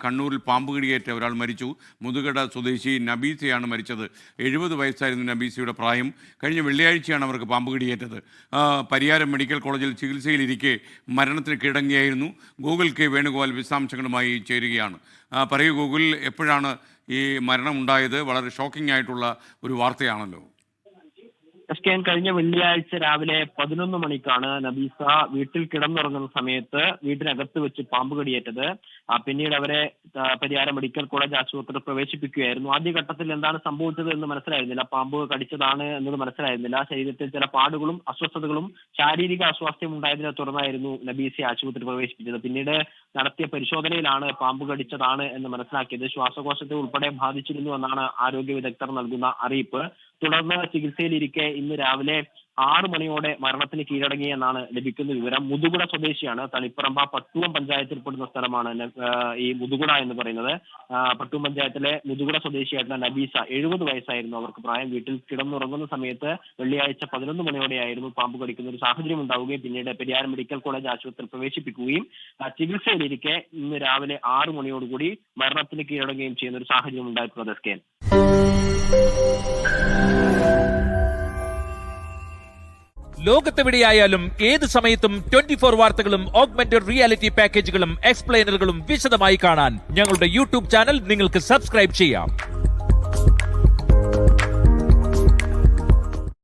കണ്ണൂരിൽ പാമ്പ് കടിയേറ്റ ഒരാൾ മരിച്ചു. മുതുകട സ്വദേശി നബീസയാണ് മരിച്ചത്. 70 വയസ്സായിരുന്നു നബീസയുടെ പ്രായം. കഴിഞ്ഞ വെള്ളിയാഴ്ചയാണ് അവർക്ക് പാമ്പ് കടിയേറ്റത്. പരിയാരം മെഡിക്കൽ കോളേജിൽ ചികിത്സയിലിരിക്കെ മരണത്തിന് കീഴടങ്ങിയായിരുന്നു. ഗൂഗിൾ കെ വേണുഗോപാൽ വിശദാംശങ്ങളുമായി ചേരുകയാണ്. പറയൂ ഗൂഗിൾ, എപ്പോഴാണ് ഈ മരണം ഉണ്ടായത്? വളരെ ഷോക്കിംഗ് ആയിട്ടുള്ള ഒരു വാർത്തയാണല്ലോ. കഴിഞ്ഞ വെള്ളിയാഴ്ച രാവിലെ 11 മണിക്കാണ് നബീസ വീട്ടിൽ കിടന്നുറങ്ങുന്ന സമയത്ത് വീട്ടിനകത്ത് വെച്ച് പാമ്പ് കടിയേറ്റത്. പിന്നീട് അവരെ പരിയാരം മെഡിക്കൽ കോളേജ് ആശുപത്രിയിൽ പ്രവേശിപ്പിക്കുകയായിരുന്നു. ആദ്യഘട്ടത്തിൽ എന്താണ് സംഭവിച്ചത് എന്ന് മനസ്സിലായിരുന്നില്ല. പാമ്പ് കടിച്ചതാണ് എന്നത് മനസ്സിലായിരുന്നില്ല. ശരീരത്തിൽ ചില പാടുകളും അസ്വസ്ഥതകളും ശാരീരിക അസ്വാസ്ഥ്യം ഉണ്ടായതിനെ തുടർന്നായിരുന്നു നബീസയെ ആശുപത്രിയിൽ പ്രവേശിപ്പിച്ചത്. പിന്നീട് നടത്തിയ പരിശോധനയിലാണ് പാമ്പ് കടിച്ചതാണ് എന്ന് മനസ്സിലാക്കിയത്. ശ്വാസകോശത്തെ ഉൾപ്പെടെ ബാധിച്ചിരുന്നു എന്നാണ് ആരോഗ്യ വിദഗ്ധർ നൽകുന്ന അറിയിപ്പ്. തുടർന്ന് ചികിത്സയിലിരിക്കെ ഇന്ന് രാവിലെ 6 മണിയോടെ മരണത്തിന് കീഴടങ്ങിയെന്നാണ് ലഭിക്കുന്ന വിവരം. മുതുകുട സ്വദേശിയാണ്. തളിപ്പറമ്പ പട്ടൂവം പഞ്ചായത്തിൽപ്പെടുന്ന സ്ഥലമാണ് ഈ മുതുകുട എന്ന് പറയുന്നത്. പട്ടൂവം പഞ്ചായത്തിലെ മുതുകുട സ്വദേശിയായിട്ടുള്ള നബീസ, 70 വയസ്സായിരുന്നു അവർക്ക് പ്രായം. വീട്ടിൽ കിടന്നുറങ്ങുന്ന സമയത്ത് വെള്ളിയാഴ്ച 11 മണിയോടെയായിരുന്നു പാമ്പ് കടിക്കുന്ന ഒരു സാഹചര്യം ഉണ്ടാവുകയും പിന്നീട് പെരിയാർ മെഡിക്കൽ കോളേജ് ആശുപത്രിയിൽ പ്രവേശിപ്പിക്കുകയും ചികിത്സയിലിരിക്കെ ഇന്ന് രാവിലെ 6 മണിയോടുകൂടി മരണത്തിന് കീഴടങ്ങുകയും ചെയ്യുന്ന ഒരു സാഹചര്യം ഉണ്ടായിട്ടുള്ളത്. സ്കേൻ ലോകത്തെവിടെയായാലും ഏത് സമയത്തും 24 വാർത്തകളും ഓഗ്മെന്റഡ് റിയാലിറ്റി പാക്കേജുകളും എക്സ്പ്ലെയിനറുകളും വിശദമായി കാണാൻ ഞങ്ങളുടെ യൂട്യൂബ് ചാനൽ നിങ്ങൾക്ക് സബ്സ്ക്രൈബ് ചെയ്യാം.